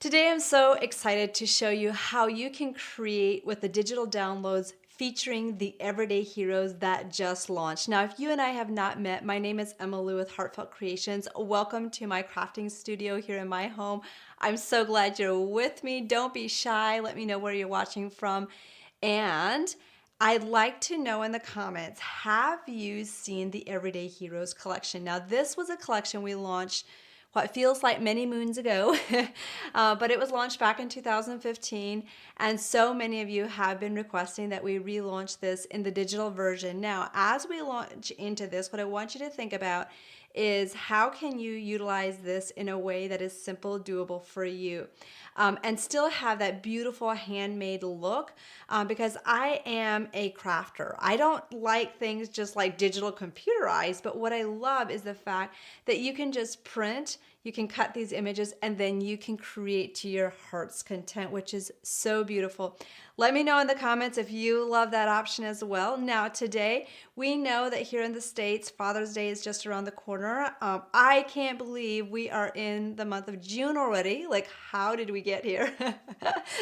Today I'm so excited to show you how you can create with the digital downloads featuring the everyday heroes that just launched. Now, if you and I have not met, my name is Emma Lou with Heartfelt Creations. Welcome to my crafting studio here in my home. I'm so glad you're with me. Don't be shy. Let me know where you're watching from. And I'd like to know in the comments, have you seen the Everyday Heroes collection? Now, this was a collection we launched what feels like many moons ago, but it was launched back in 2015, and so many of you have been requesting that we relaunch this in the digital version. Now, as we launch into this, what I want you to think about is how can you utilize this in a way that is simple, doable for you, and still have that beautiful handmade look, because I am a crafter. I don't like things just like digital computerized, but what I love is the fact that you can just print, you can cut these images, and then you can create to your heart's content, which is so beautiful. Let me know in the comments if you love that option as well. Now, today, we know that here in the States, Father's Day is just around the corner. I can't believe we are in the month of June already. Like, how did we get here?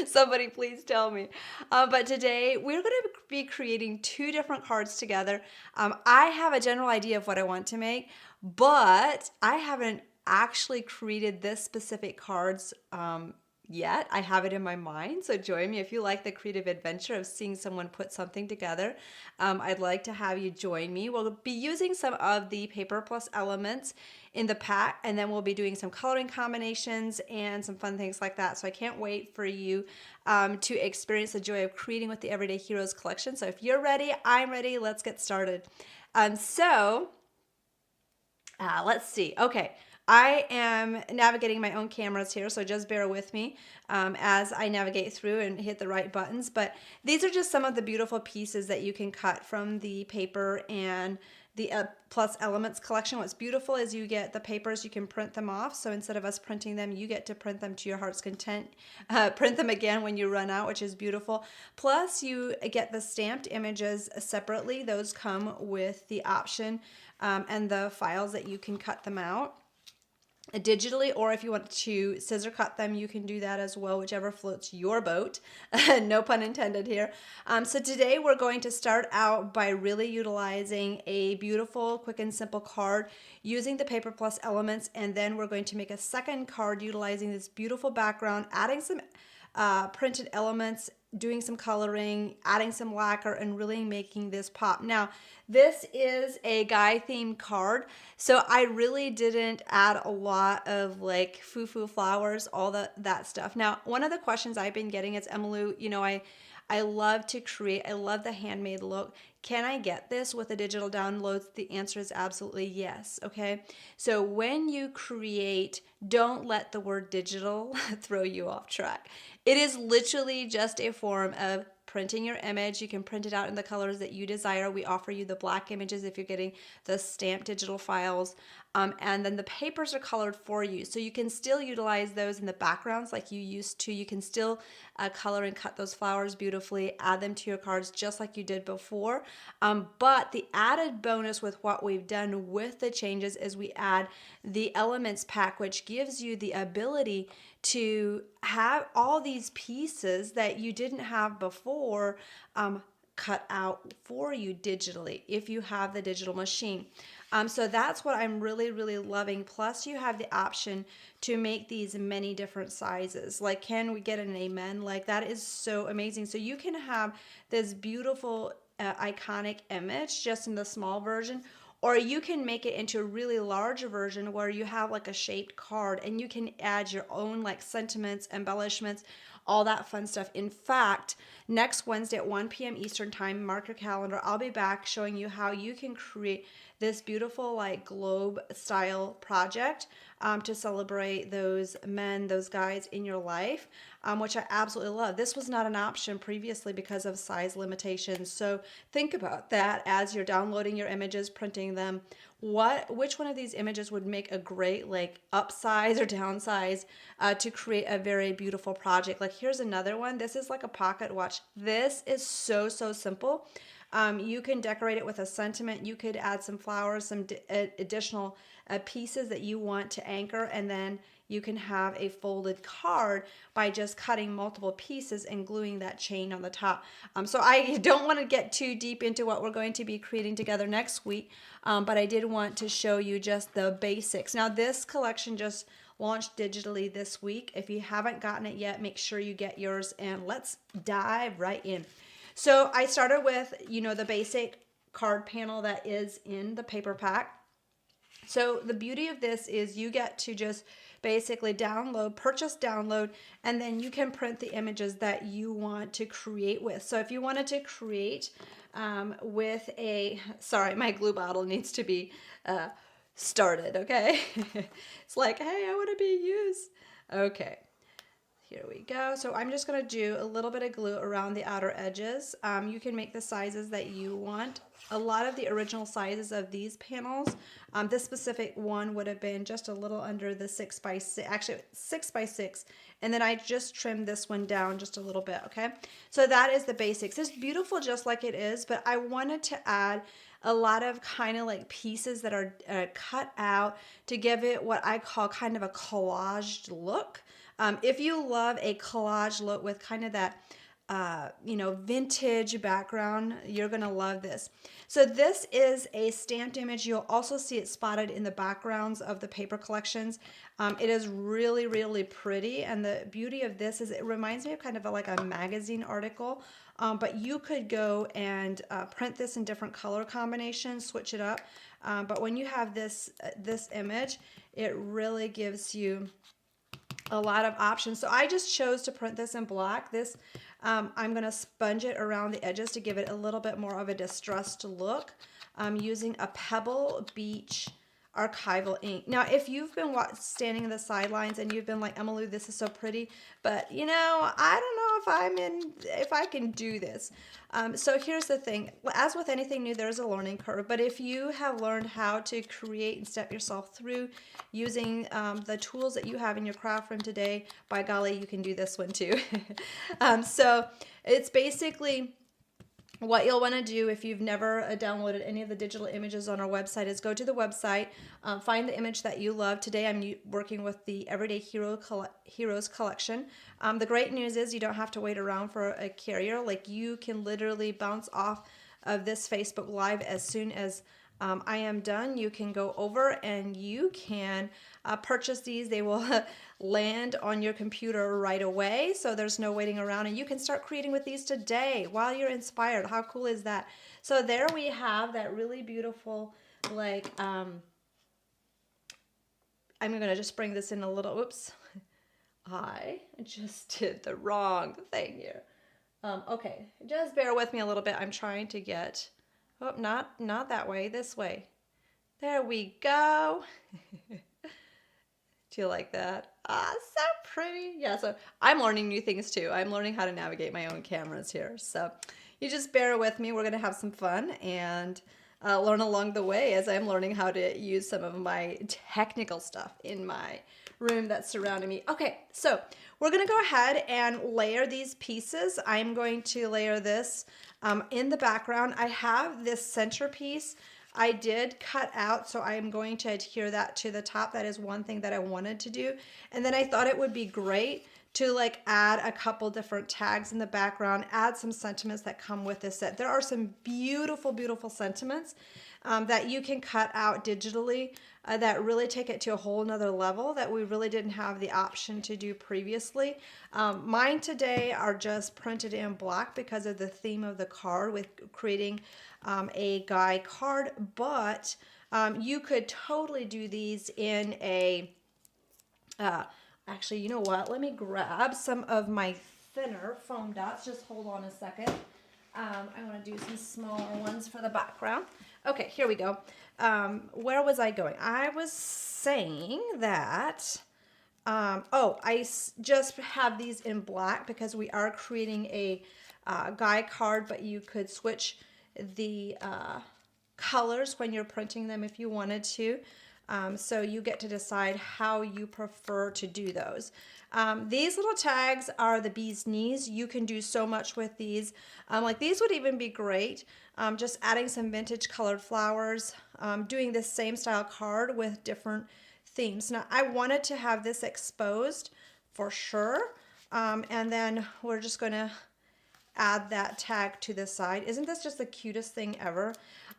Somebody please tell me. But today, we're going to be creating two different cards together. I have a general idea of what I want to make, but I haven't actually created this specific cards yet. I have it in my mind, so join me if you like the creative adventure of seeing someone put something together. I'd like to have you join me. We'll be using some of the paper plus elements in the pack, and then we'll be doing some coloring combinations and some fun things like that. So I can't wait for you to experience the joy of creating with the Everyday Heroes collection. So if you're ready, I'm ready. Let's get started. Let's see. Okay. I am navigating my own cameras here, so just bear with me as I navigate through and hit the right buttons. But these are just some of the beautiful pieces that you can cut from the paper and the Plus Elements collection. What's beautiful is you get the papers, you can print them off. So instead of us printing them, you get to print them to your heart's content. Print them again when you run out, which is beautiful. Plus, you get the stamped images separately. Those come with the option and the files that you can cut them out digitally, or if you want to scissor cut them, you can do that as well, whichever floats your boat. No pun intended here. So today we're going to start out by really utilizing a beautiful, quick and simple card using the paper plus elements, and then we're going to make a second card utilizing this beautiful background, adding some printed elements, doing some coloring, adding some lacquer, and really making this pop. Now, this is a guy themed card, so I really didn't add a lot of like foo-foo flowers, all that stuff. Now, one of the questions I've been getting is, Emmylou, I love to create, I love the handmade look. Can I get this with the digital downloads? The answer is absolutely yes, okay? So when you create, don't let the word digital throw you off track. It is literally just a form of printing your image. You can print it out in the colors that you desire. We offer you the black images if you're getting the stamped digital files. And then the papers are colored for you. So you can still utilize those in the backgrounds like you used to. You can still color and cut those flowers beautifully, add them to your cards just like you did before. But the added bonus with what we've done with the changes is we add the elements pack, which gives you the ability to have all these pieces that you didn't have before cut out for you digitally if you have the digital machine. So that's what I'm really, really loving. Plus, you have the option to make these many different sizes. Like, can we get an amen? Like, that is so amazing. So you can have this beautiful, iconic image just in the small version, or you can make it into a really large version where you have like a shaped card and you can add your own like sentiments, embellishments, all that fun stuff. In fact, next Wednesday at 1 p.m. Eastern time, mark your calendar, I'll be back showing you how you can create this beautiful like globe style project to celebrate those men, those guys in your life, which I absolutely love. This was not an option previously because of size limitations. So think about that as you're downloading your images, printing them. Which one of these images would make a great like upsize or downsize to create a very beautiful project? Like, here's another one. This is like a pocket watch. This is so simple. You can decorate it with a sentiment. You could add some flowers, some additional pieces that you want to anchor, and then you can have a folded card by just cutting multiple pieces and gluing that chain on the top. So I don't want to get too deep into what we're going to be creating together next week, but I did want to show you just the basics. Now this collection just launched digitally this week. If you haven't gotten it yet, make sure you get yours, and let's dive right in. So I started with, the basic card panel that is in the paper pack. So the beauty of this is you get to just basically purchase, download, and then you can print the images that you want to create with. So if you wanted to create with sorry, my glue bottle needs to be started, okay? It's like, hey, I want to be used. Okay. Here we go. So I'm just going to do a little bit of glue around the outer edges. You can make the sizes that you want. A lot of the original sizes of these panels, this specific one would have been just a little under the 6x6, actually 6x6. And then I just trimmed this one down just a little bit, okay? So that is the basics. It's beautiful just like it is, but I wanted to add a lot of kind of like pieces that are cut out to give it what I call kind of a collaged look. If you love a collage look with kind of that, vintage background, you're going to love this. So this is a stamped image. You'll also see it spotted in the backgrounds of the paper collections. It is really, really pretty. And the beauty of this is it reminds me of kind of like a magazine article. But you could go and print this in different color combinations, switch it up. But when you have this image, it really gives you a lot of options. So I just chose to print this in black. This I'm going to sponge it around the edges to give it a little bit more of a distressed look. I'm using a Pebble Beach archival ink. Now, if you've been standing in the sidelines and you've been like, Emily, this is so pretty, but I don't know if I can do this. So here's the thing. As with anything new, there's a learning curve, but if you have learned how to create and step yourself through using the tools that you have in your craft room today, by golly, you can do this one too. So it's basically what you'll want to do if you've never downloaded any of the digital images on our website is go to the website, find the image that you love. Today I'm working with the Everyday Heroes collection. The great news is you don't have to wait around for a carrier. Like you can literally bounce off of this Facebook Live as soon as I am done. You can go over and you can purchase these. They will land on your computer right away, so there's no waiting around, and you can start creating with these today while you're inspired. How cool is that? So there we have that really beautiful, like, I'm gonna just bring this in a little, oops, I just did the wrong thing here. Okay, just bear with me a little bit. I'm trying to get, oh, not that way, this way. There we go. Do you like that? Ah, so pretty. Yeah, so I'm learning new things too. I'm learning how to navigate my own cameras here. So you just bear with me. We're going to have some fun and learn along the way as I'm learning how to use some of my technical stuff in my room that's surrounding me. Okay, so we're going to go ahead and layer these pieces. I'm going to layer this in the background. I have this centerpiece I did cut out, so I am going to adhere that to the top. That is one thing that I wanted to do. And then I thought it would be great to like add a couple different tags in the background, add some sentiments that come with this set. There are some beautiful, beautiful sentiments that you can cut out digitally that really take it to a whole nother level that we really didn't have the option to do previously. Mine today are just printed in black because of the theme of the card with creating a guy card, but you could totally do these in a, actually, you know what? Let me grab some of my thinner foam dots. Just hold on a second. I want to do some smaller ones for the background. Okay, here we go. Where was I going? I was saying that, just have these in black because we are creating a guy card, but you could switch the colors when you're printing them if you wanted to. So you get to decide how you prefer to do those. These little tags are the bee's knees. You can do so much with these. Like these would even be great. Just adding some vintage colored flowers, doing this same style card with different themes. Now I wanted to have this exposed for sure. And then we're just going to add that tag to the side. Isn't this just the cutest thing ever?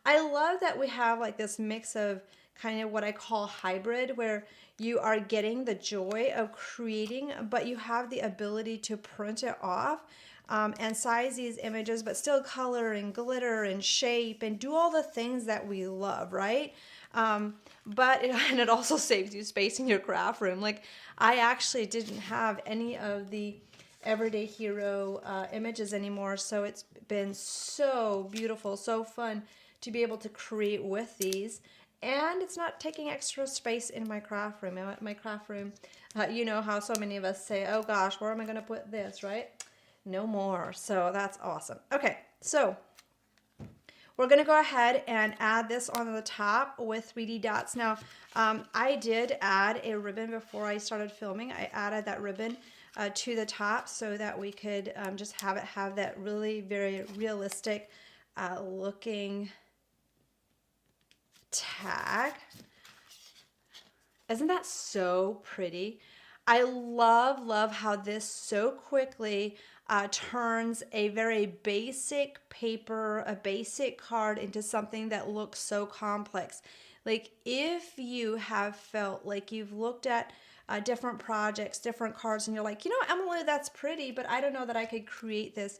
I love that we have like this mix of kind of what I call hybrid, where you are getting the joy of creating, but you have the ability to print it off and size these images, but still color and glitter and shape and do all the things that we love, right? And it also saves you space in your craft room. Like I actually didn't have any of the Everyday Hero images anymore, so it's been so beautiful, so fun to be able to create with these. And it's not taking extra space in my craft room. My craft room, you know how so many of us say, oh gosh, where am I going to put this, right? No more. So that's awesome. Okay, so we're going to go ahead and add this on the top with 3D dots. Now, I did add a ribbon before I started filming. I added that ribbon to the top so that we could just have that really very realistic looking tag. Isn't that so pretty? I love how this so quickly turns a very basic paper, a basic card into something that looks so complex. Like if you have felt like you've looked at different projects, different cards, and you're like, you know, Emily, that's pretty, but I don't know that I could create this.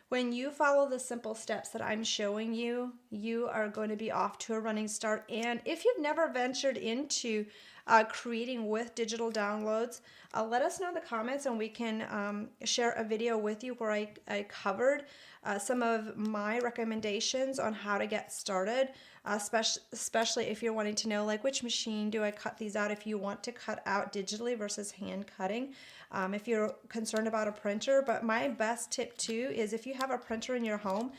When you follow the simple steps that I'm showing you, you are going to be off to a running start. And if you've never ventured into creating with digital downloads, let us know in the comments and we can share a video with you where I covered some of my recommendations on how to get started, especially if you're wanting to know like which machine do I cut these out if you want to cut out digitally versus hand cutting. If you're concerned about a printer, but my best tip too is if you have a printer in your home,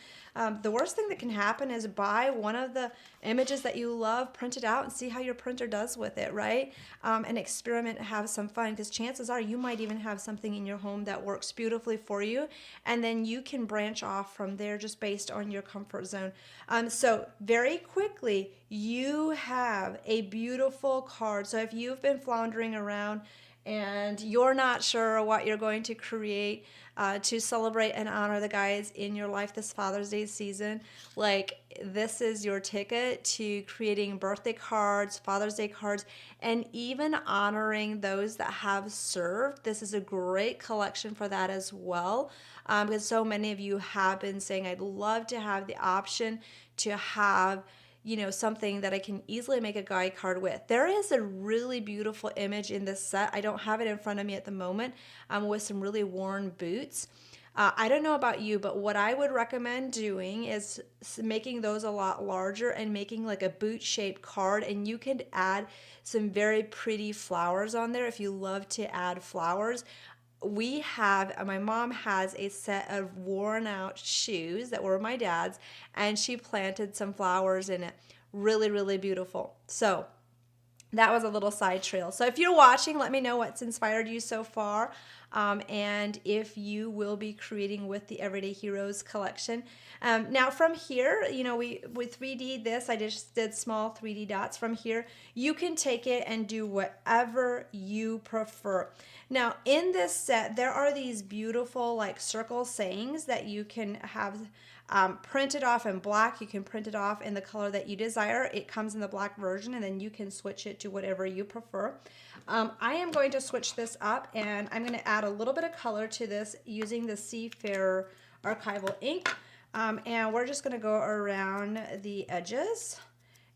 the worst thing that can happen is buy one of the images that you love, print it out and see how your printer does with it, right? And experiment, have some fun, because chances are you might even have something in your home that works beautifully for you, and then you can branch off from there just based on your comfort zone. So very quickly, you have a beautiful card. So if you've been floundering around and you're not sure what you're going to create to celebrate and honor the guys in your life this Father's Day season, like this is your ticket to creating birthday cards, Father's Day cards, and even honoring those that have served. This is a great collection for that as well, because so many of you have been saying, I'd love to have the option to have, you know, something that I can easily make a guide card with. There is a really beautiful image in this set. I don't have it in front of me at the moment, with some really worn boots. I don't know about you, but what I would recommend doing is making those a lot larger and making like a boot-shaped card, and you can add some very pretty flowers on there if you love to add flowers. My mom has a set of worn out shoes that were my dad's, and she planted some flowers in it. Really, really beautiful. So that was a little side trail. So if you're watching, let me know what's inspired you so far, and if you will be creating with the Everyday Heroes collection. Now from here, you know, with 3D this, I just did small 3D dots. From here, you can take it and do whatever you prefer. Now in this set, there are these beautiful like circle sayings that you can have printed off in black. You can print it off in the color that you desire. It comes in the black version, and then you can switch it to whatever you prefer. I am going to switch this up, and I'm going to add a little bit of color to this using the Seafarer archival ink, and we're just going to go around the edges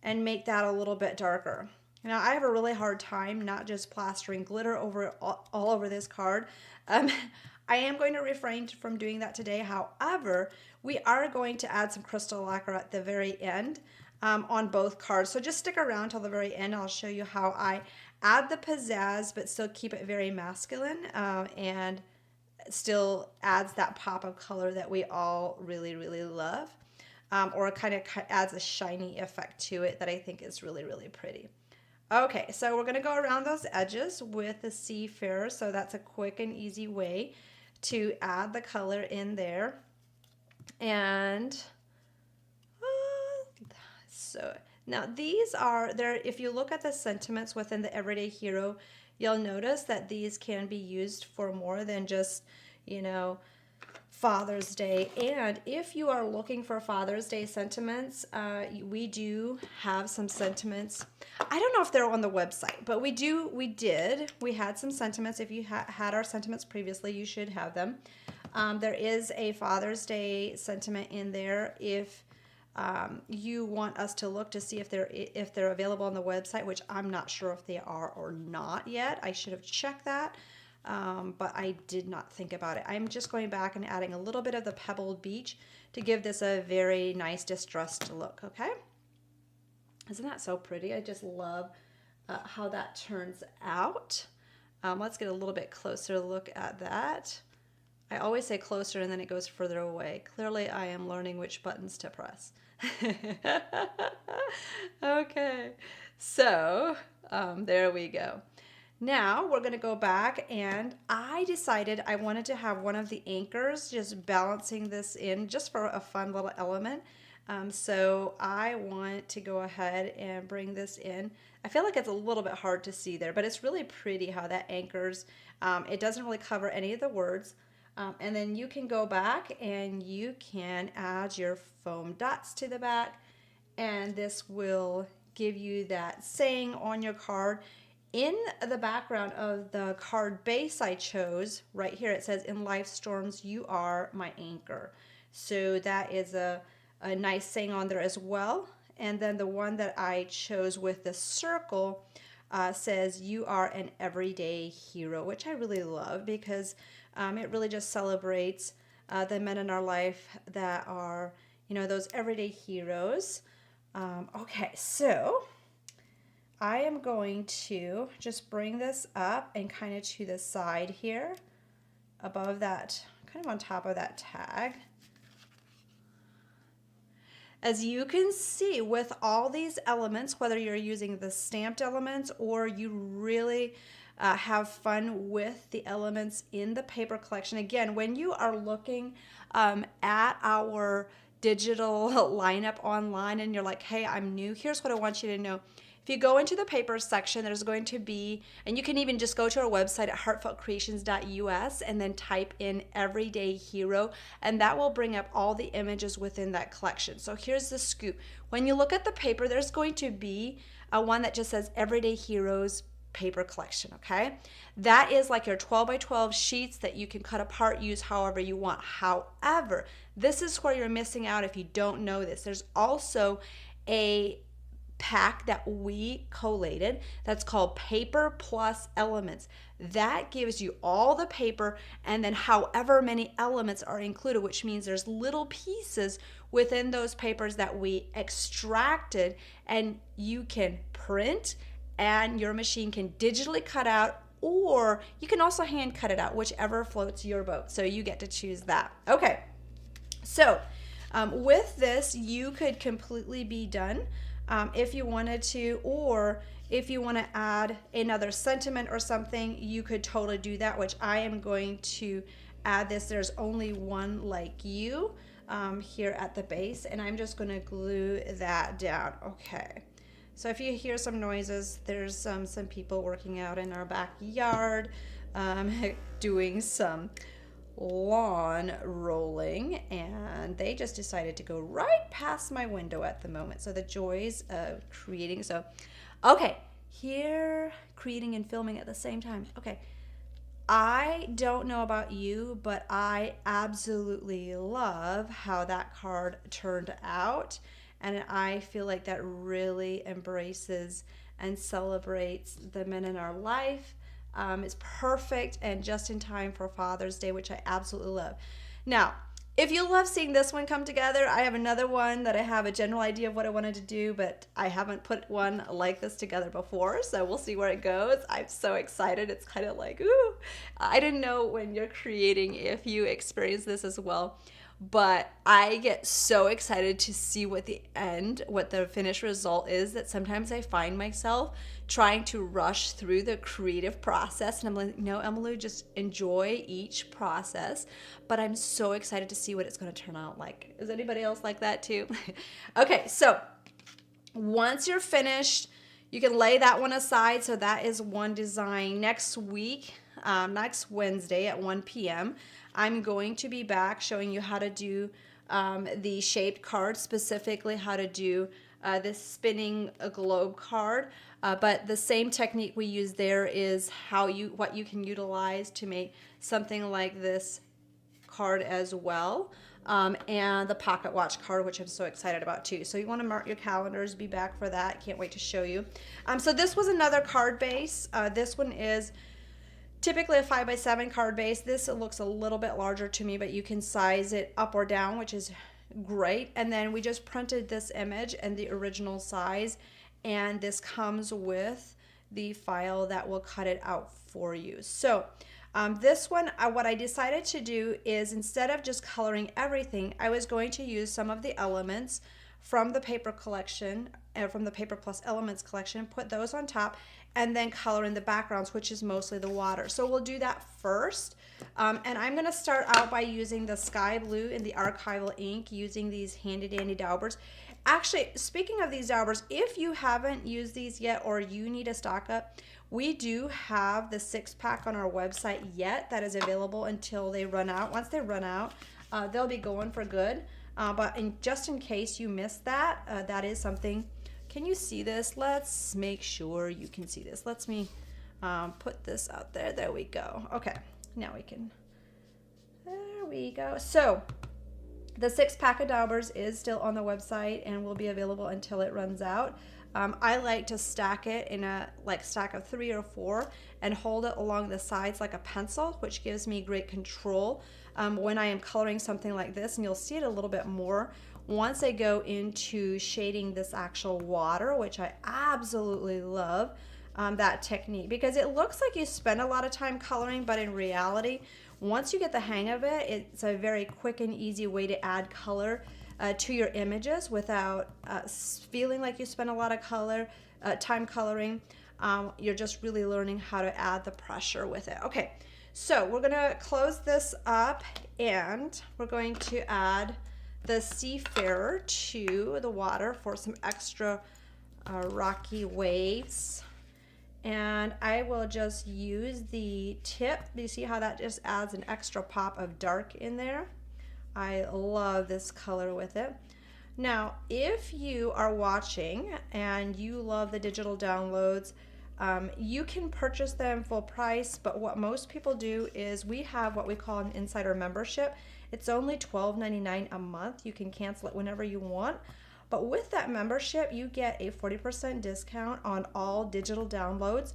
and make that a little bit darker. Now I have a really hard time not just plastering glitter over all over this card. I am going to refrain from doing that today. However, we are going to add some crystal lacquer at the very end on both cards. So just stick around till the very end. I'll show you how I add the pizzazz, but still keep it very masculine and still adds that pop of color that we all really, really love. Or kind of adds a shiny effect to it that I think is really, really pretty. Okay, so we're gonna go around those edges with the Seafarer. So that's a quick and easy way to add the color in there. And so now these are there. If you look at the sentiments within the Everyday Hero, you'll notice that these can be used for more than just, you know, Father's Day. And if you are looking for Father's Day sentiments, we do have some sentiments. I don't know if they're on the website, but we had some sentiments. If you had our sentiments previously, you should have them. There is a Father's Day sentiment in there if you want us to look to see if they're available on the website, which I'm not sure if they are or not yet. I should have checked that, but I did not think about it. I'm just going back and adding a little bit of the pebbled beach to give this a very nice distressed look. Okay, isn't that so pretty? I just love how that turns out. Let's get a little bit closer look at that. I always say closer and then it goes further away. Clearly I am learning which buttons to press. Okay, so there we go. Now we're going to go back, and I decided I wanted to have one of the anchors just balancing this in just for a fun little element. So I want to go ahead and bring this in. I feel like it's a little bit hard to see there, but it's really pretty how that anchors. It doesn't really cover any of the words. And then you can go back and you can add your foam dots to the back, and this will give you that saying on your card. In the background of the card base I chose, right here it says, "In life storms, you are my anchor." So that is a nice saying on there as well. And then the one that I chose with the circle says, "You are an everyday hero," which I really love because it really just celebrates the men in our life that are, you know, those everyday heroes. Okay, so I am going to just bring this up and kind of to the side here, above that, kind of on top of that tag. As you can see, with all these elements, whether you're using the stamped elements or you really have fun with the elements in the paper collection. Again, when you are looking at our digital lineup online and you're like, hey, I'm new, here's what I want you to know. If you go into the paper section, there's going to be, and you can even just go to our website at heartfeltcreations.us and then type in Everyday Hero, and that will bring up all the images within that collection. So here's the scoop. When you look at the paper, there's going to be one that just says Everyday Heroes paper collection, okay? That is like your 12 by 12 sheets that you can cut apart, use however you want. However, this is where you're missing out if you don't know this. There's also a pack that we collated that's called Paper Plus Elements. That gives you all the paper and then however many elements are included, which means there's little pieces within those papers that we extracted, and you can print and your machine can digitally cut out, or you can also hand cut it out, whichever floats your boat. So you get to choose that. Okay, so with this, you could completely be done if you wanted to, or if you want to add another sentiment or something, you could totally do that, which I am going to add this. There's only one like you here at the base, and I'm just going to glue that down. Okay. So if you hear some noises, there's some people working out in our backyard doing some lawn rolling, and they just decided to go right past my window at the moment. So the joys of creating. So, okay, here creating and filming at the same time. Okay, I don't know about you, but I absolutely love how that card turned out. And I feel like that really embraces and celebrates the men in our life. It's perfect and just in time for Father's Day, which I absolutely love. Now, if you love seeing this one come together, I have another one that I have a general idea of what I wanted to do, but I haven't put one like this together before, so we'll see where it goes. I'm so excited. It's kind of like, ooh. I didn't know when you're creating if you experience this as well. but I get so excited to see what the finished result is, that sometimes I find myself trying to rush through the creative process. And I'm like, no, Emily, just enjoy each process. But I'm so excited to see what it's going to turn out like. Is anybody else like that too? Okay, so once you're finished, you can lay that one aside. So that is one design. Next week, next Wednesday at 1 p.m., I'm going to be back showing you how to do the shaped card, specifically how to do this spinning a globe card. But the same technique we use there is what you can utilize to make something like this card as well. And the pocket watch card, which I'm so excited about too. So you want to mark your calendars, be back for that. Can't wait to show you. So this was another card base. This one is typically a 5x7 card base. This looks a little bit larger to me, but you can size it up or down, which is great. And then we just printed this image and the original size, and this comes with the file that will cut it out for you. So this one, what I decided to do is, instead of just coloring everything, I was going to use some of the elements from the paper collection, from the Paper Plus Elements collection, put those on top, and then color in the backgrounds, which is mostly the water. So we'll do that first. And I'm going to start out by using the sky blue in the archival ink, using these handy dandy daubers. Actually, speaking of these daubers, if you haven't used these yet or you need a stock up, we do have the 6-pack on our website yet that is available until they run out. Once they run out, they'll be going for good. But just in case you missed that, that is something. Can you see this? Let's make sure you can see this. Let me put this out there. There we go. Okay, now we can. There we go. So the 6-pack of daubers is still on the website and will be available until it runs out. I like to stack it in a stack of 3 or 4 and hold it along the sides like a pencil, which gives me great control when I am coloring something like this. And you'll see it a little bit more once I go into shading this actual water, which I absolutely love that technique, because it looks like you spend a lot of time coloring, but in reality, once you get the hang of it, it's a very quick and easy way to add color to your images without feeling like you spend a lot of time coloring. You're just really learning how to add the pressure with it. Okay, so we're gonna close this up and we're going to add the Seafarer to the water for some extra rocky waves. And I will just use the tip. You see how that just adds an extra pop of dark in there? I love this color with it. Now, if you are watching and you love the digital downloads, you can purchase them full price, but what most people do is we have what we call an insider membership. It's only $12.99 a month. You can cancel it whenever you want. But with that membership, you get a 40% discount on all digital downloads.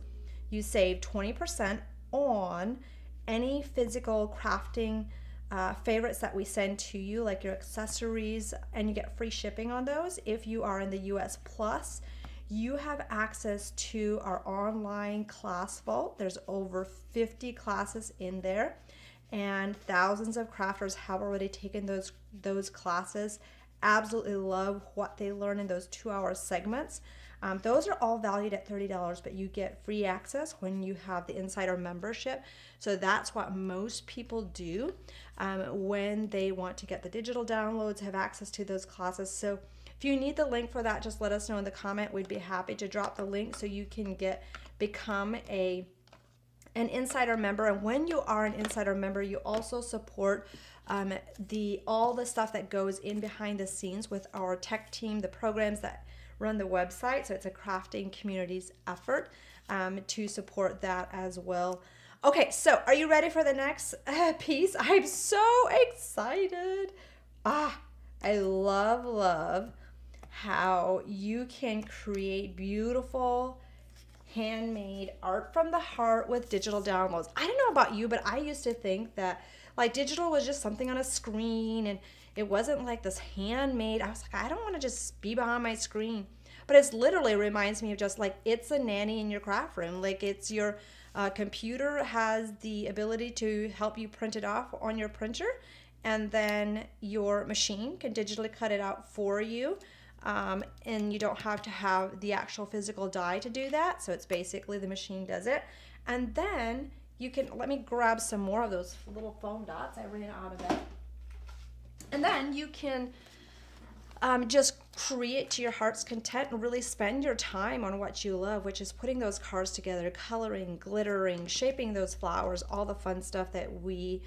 You save 20% on any physical crafting favorites that we send to you, like your accessories, and you get free shipping on those. If you are in the US Plus, you have access to our online class vault. There's over 50 classes in there, and thousands of crafters have already taken those classes. Absolutely love what they learn in those 2-hour segments. Those are all valued at $30, but you get free access when you have the insider membership. So that's what most people do when they want to get the digital downloads, have access to those classes. So if you need the link for that, just let us know in the comment. We'd be happy to drop the link so you can become an insider member. And when you are an insider member, you also support all the stuff that goes in behind the scenes with our tech team, the programs that run the website. So it's a crafting communities effort to support that as well. Okay, so are you ready for the next piece? I'm so excited. I love how you can create beautiful handmade art from the heart with digital downloads. I don't know about you, but I used to think that like digital was just something on a screen and it wasn't like this handmade. I was like, I don't want to just be behind my screen. But it literally reminds me of just like it's a nanny in your craft room. Like it's your computer has the ability to help you print it off on your printer, and then your machine can digitally cut it out for you. And you don't have to have the actual physical die to do that. So it's basically the machine does it. And then you can, let me grab some more of those little foam dots. I ran out of them. And then you can just create to your heart's content and really spend your time on what you love, which is putting those cards together, coloring, glittering, shaping those flowers, all the fun stuff that we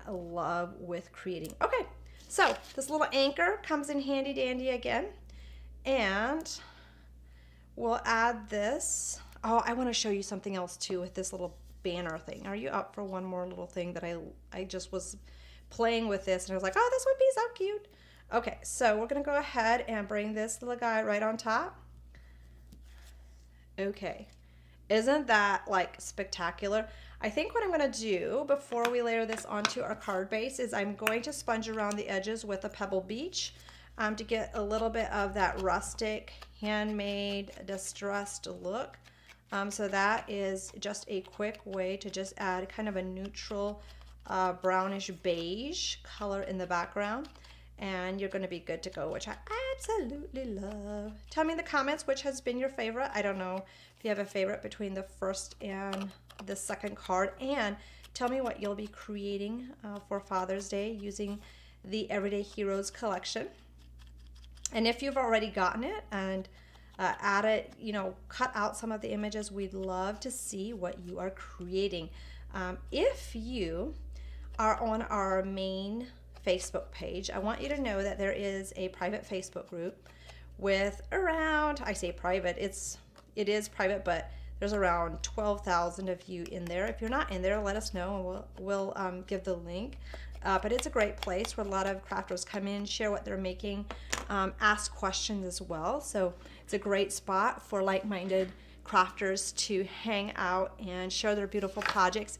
love with creating. Okay, so this little anchor comes in handy dandy again, and we'll add this. Oh, I want to show you something else too with this little banner thing. Are you up for one more little thing that I just was playing with this and I was like, oh, this would be so cute. Okay, so we're gonna go ahead and bring this little guy right on top. Okay, isn't that like spectacular? I think what I'm gonna do before we layer this onto our card base is I'm going to sponge around the edges with a Pebble Beach to get a little bit of that rustic, handmade, distressed look. So that is just a quick way to just add kind of a neutral brownish beige color in the background. And you're going to be good to go, which I absolutely love. Tell me in the comments which has been your favorite. I don't know if you have a favorite between the first and the second card. And tell me what you'll be creating for Father's Day using the Everyday Heroes collection. And if you've already gotten it and added, you know, cut out some of the images, we'd love to see what you are creating. If you are on our main Facebook page, I want you to know that there is a private Facebook group with around, I say private, it is private, but there's around 12,000 of you in there. If you're not in there, let us know and we'll give the link. But it's a great place where a lot of crafters come in, share what they're making, ask questions as well. So it's a great spot for like-minded crafters to hang out and share their beautiful projects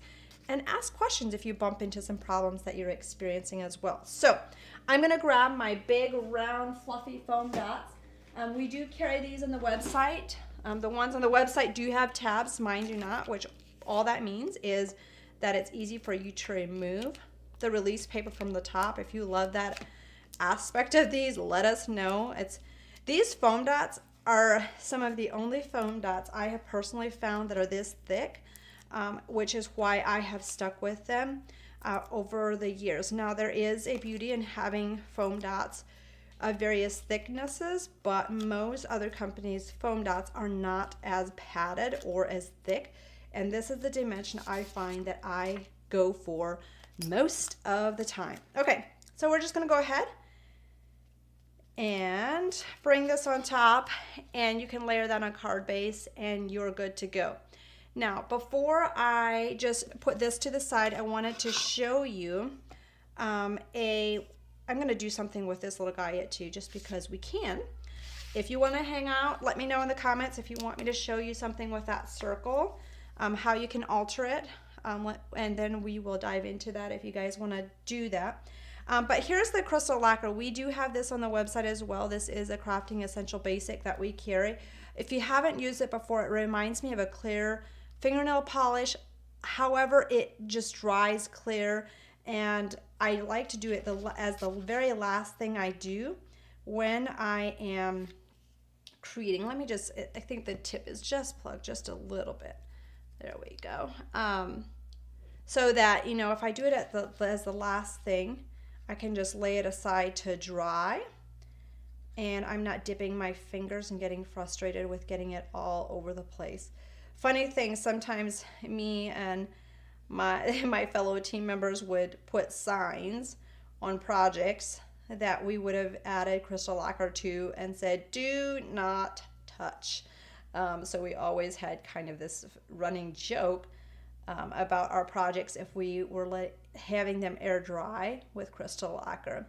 and ask questions if you bump into some problems that you're experiencing as well. So I'm gonna grab my big round fluffy foam dots. We do carry these on the website. The ones on the website do have tabs, mine do not, which all that means is that it's easy for you to remove the release paper from the top. If you love that aspect of these, let us know. These foam dots are some of the only foam dots I have personally found that are this thick. Which is why I have stuck with them over the years. Now there is a beauty in having foam dots of various thicknesses, but most other companies' foam dots are not as padded or as thick, and this is the dimension I find that I go for most of the time. Okay, so we're just gonna go ahead and bring this on top, and you can layer that on card base and you're good to go. Now, before I just put this to the side, I wanted to show you I'm going to do something with this little guy yet too, just because we can. If you want to hang out, let me know in the comments if you want me to show you something with that circle, how you can alter it, and then we will dive into that if you guys want to do that. But here's the crystal lacquer. We do have this on the website as well. This is a crafting essential basic that we carry. If you haven't used it before, it reminds me of a clear fingernail polish. However, it just dries clear, and I like to do it as the very last thing I do when I am creating. Let me just, I think the tip is just plugged just a little bit. There we go. So that, you know, if I do it as the last thing, I can just lay it aside to dry, and I'm not dipping my fingers and getting frustrated with getting it all over the place. Funny thing, sometimes me and my fellow team members would put signs on projects that we would have added crystal lacquer to and said, do not touch. So we always had kind of this running joke about our projects if we were having them air dry with crystal lacquer.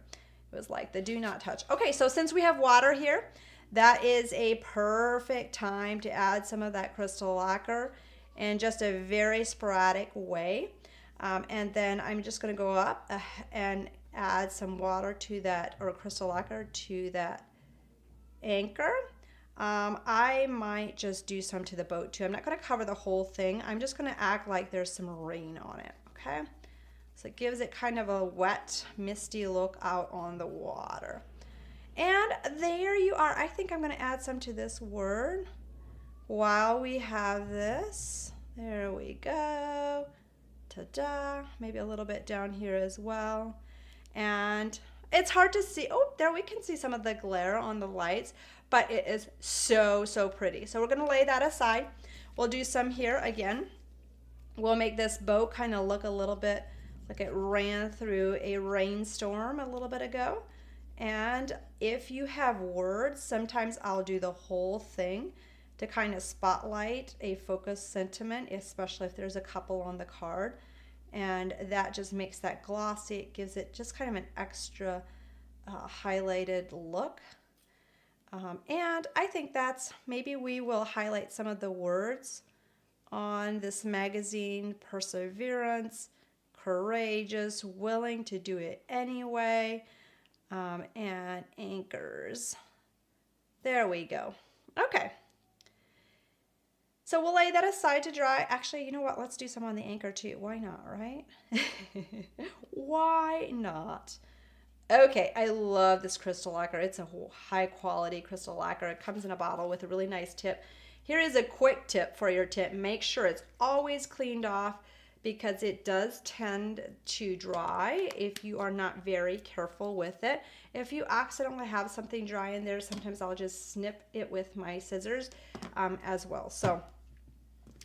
It was like the do not touch. Okay, so since we have water here, that is a perfect time to add some of that crystal lacquer in just a very sporadic way. And then I'm just going to go up and add some water to that, or crystal lacquer to that anchor. I might just do some to the boat too. I'm not going to cover the whole thing. I'm just going to act like there's some rain on it, okay? So it gives it kind of a wet, misty look out on the water. And there you are. I think I'm going to add some to this word while we have this. There we go. Ta-da. Maybe a little bit down here as well. And it's hard to see. Oh, there we can see some of the glare on the lights, but it is so, so pretty. So we're going to lay that aside. We'll do some here again. We'll make this boat kind of look a little bit like it ran through a rainstorm a little bit ago. And if you have words, sometimes I'll do the whole thing to kind of spotlight a focused sentiment, especially if there's a couple on the card. And that just makes that glossy. It gives it just kind of an extra highlighted look. And I think maybe we will highlight some of the words on this magazine: perseverance, courageous, willing to do it anyway, and anchors. There we go. Okay. So we'll lay that aside to dry. Actually, you know what? Let's do some on the anchor too. Why not, right? Why not? Okay, I love this crystal lacquer. It's a high quality crystal lacquer. It comes in a bottle with a really nice tip. Here is a quick tip for your tip. Make sure it's always cleaned off because it does tend to dry if you are not very careful with it. If you accidentally have something dry in there, sometimes I'll just snip it with my scissors as well. So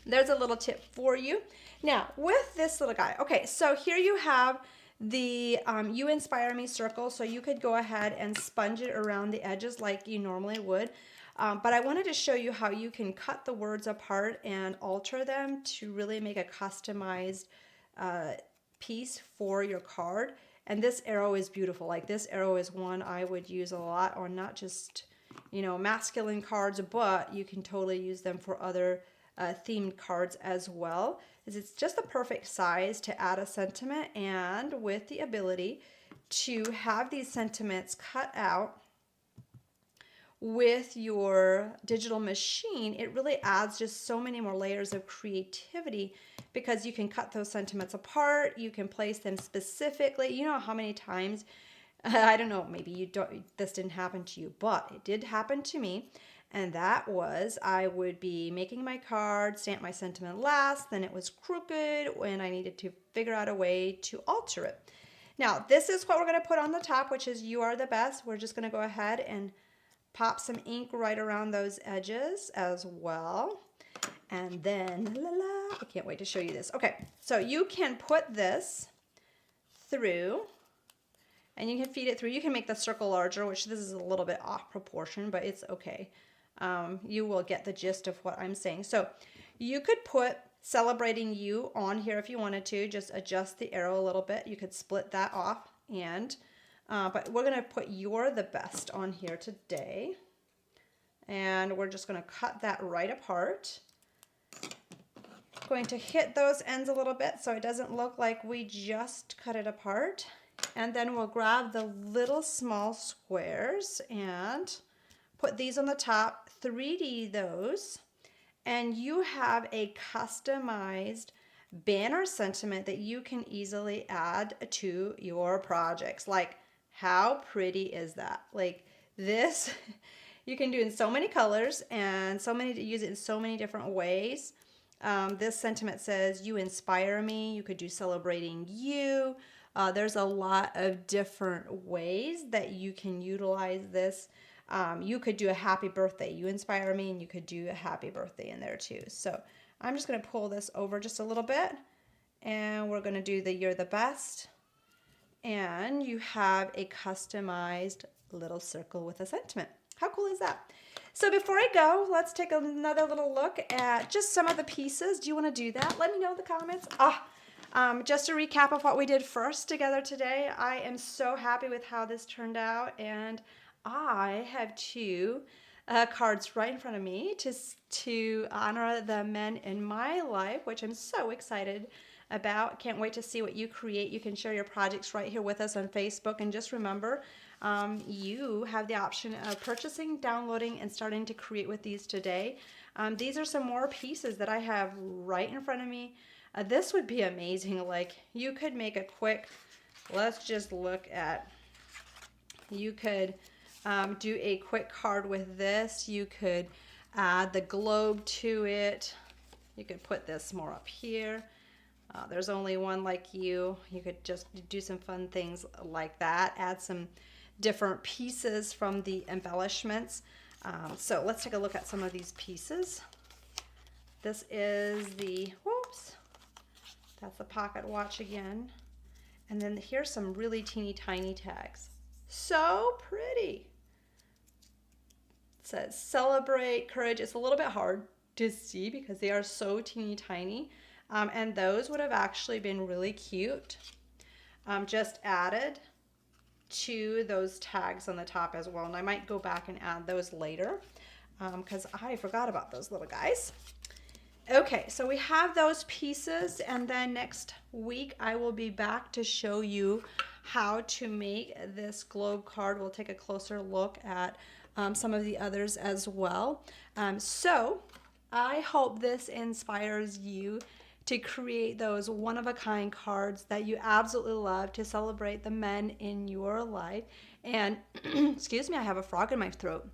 there's a little tip for you. Now with this little guy, okay, so here you have the You Inspire Me circle. So you could go ahead and sponge it around the edges like you normally would. But I wanted to show you how you can cut the words apart and alter them to really make a customized piece for your card. And this arrow is beautiful. Like this arrow is one I would use a lot on not just, you know, masculine cards, but you can totally use them for other themed cards as well. It's just the perfect size to add a sentiment, and with the ability to have these sentiments cut out with your digital machine, it really adds just so many more layers of creativity because you can cut those sentiments apart. You can place them specifically. You know how many times, I don't know, maybe this didn't happen to you, but it did happen to me. And that was, I would be making my card, stamp my sentiment last, then it was crooked when I needed to figure out a way to alter it. Now, this is what we're going to put on the top, which is You Are the Best. We're just going to go ahead and pop some ink right around those edges as well. And then, I can't wait to show you this. Okay, so you can put this through and you can feed it through. You can make the circle larger, which this is a little bit off proportion, but it's okay. You will get the gist of what I'm saying. So you could put Celebrating You on here if you wanted to. Just adjust the arrow a little bit. You could split that off, and but we're going to put You're the Best on here today. And we're just going to cut that right apart. Going to hit those ends a little bit so it doesn't look like we just cut it apart. And then we'll grab the little small squares and put these on the top, 3D those, and you have a customized banner sentiment that you can easily add to your projects. Like, how pretty is that? Like this, you can do in so many colors and use it in so many different ways. This sentiment says, You Inspire Me. You could do Celebrating You. There's a lot of different ways that you can utilize this. You could do a happy birthday, You Inspire Me, and you could do a happy birthday in there too. So I'm just going to pull this over just a little bit, and we're going to do the You're the Best. And you have a customized little circle with a sentiment. How cool is that? So before I go, let's take another little look at just some of the pieces. Do you want to do that? Let me know in the comments. Just a recap of what we did first together today. I am so happy with how this turned out, and I have two cards right in front of me to honor the men in my life, which I'm so excited about. Can't wait to see what you create. You can share your projects right here with us on Facebook, and just remember, you have the option of purchasing, downloading, and starting to create with these today. These are some more pieces that I have right in front of me. This would be amazing. Like you could make a quick, let's just look at, you could do a quick card with this. You could add the globe to it. You could put this more up here. There's only one like you. You could just do some fun things like that. Add some different pieces from the embellishments. So let's take a look at some of these pieces. This is the, whoops, that's the pocket watch again. And then here's some really teeny tiny tags. So pretty. It says celebrate courage. It's a little bit hard to see because they are so teeny tiny. And those would have actually been really cute. Just added to those tags on the top as well. And I might go back and add those later because I forgot about those little guys. Okay, so we have those pieces, and then next week I will be back to show you how to make this globe card. We'll take a closer look at some of the others as well. So I hope this inspires you to create those one-of-a-kind cards that you absolutely love to celebrate the men in your life. And excuse me, I have a frog in my throat.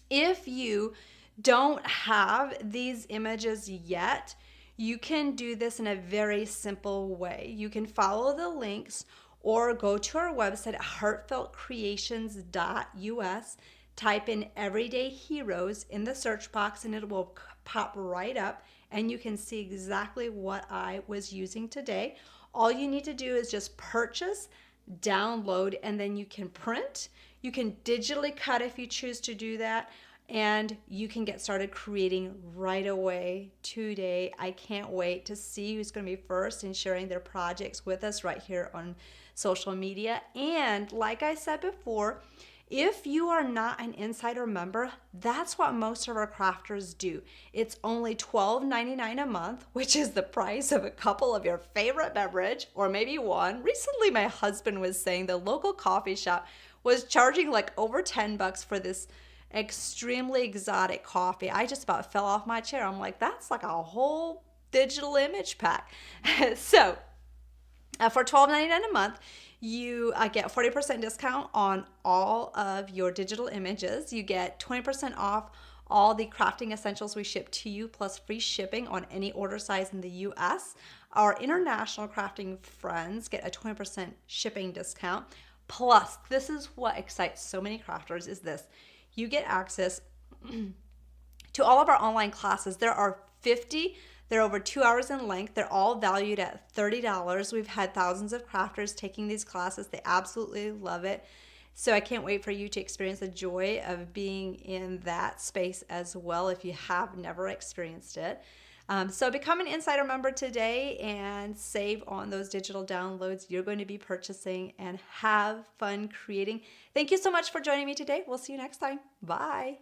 If you don't have these images yet, you can do this in a very simple way. You can follow the links or go to our website at heartfeltcreations.us, type in Everyday Heroes in the search box, and it will pop right up, and you can see exactly what I was using today. All you need to do is just purchase, download, and then you can print. You can digitally cut if you choose to do that, and you can get started creating right away today. I can't wait to see who's going to be first in sharing their projects with us right here on social media. And like I said before, if you are not an insider member, that's what most of our crafters do. It's only $12.99 a month, which is the price of a couple of your favorite beverage, or maybe one. Recently, my husband was saying the local coffee shop was charging like over $10 for this extremely exotic coffee. I just about fell off my chair. I'm like, that's like a whole digital image pack. So for $12.99 a month, you get 40% discount on all of your digital images. You get 20% off all the crafting essentials we ship to you, plus free shipping on any order size in the US. Our international crafting friends get a 20% shipping discount. Plus, this is what excites so many crafters, is this. You get access to all of our online classes. There are 50. They're over 2 hours in length. They're all valued at $30. We've had thousands of crafters taking these classes. They absolutely love it. So I can't wait for you to experience the joy of being in that space as well if you have never experienced it. So become an insider member today and save on those digital downloads you're going to be purchasing, and have fun creating. Thank you so much for joining me today. We'll see you next time. Bye.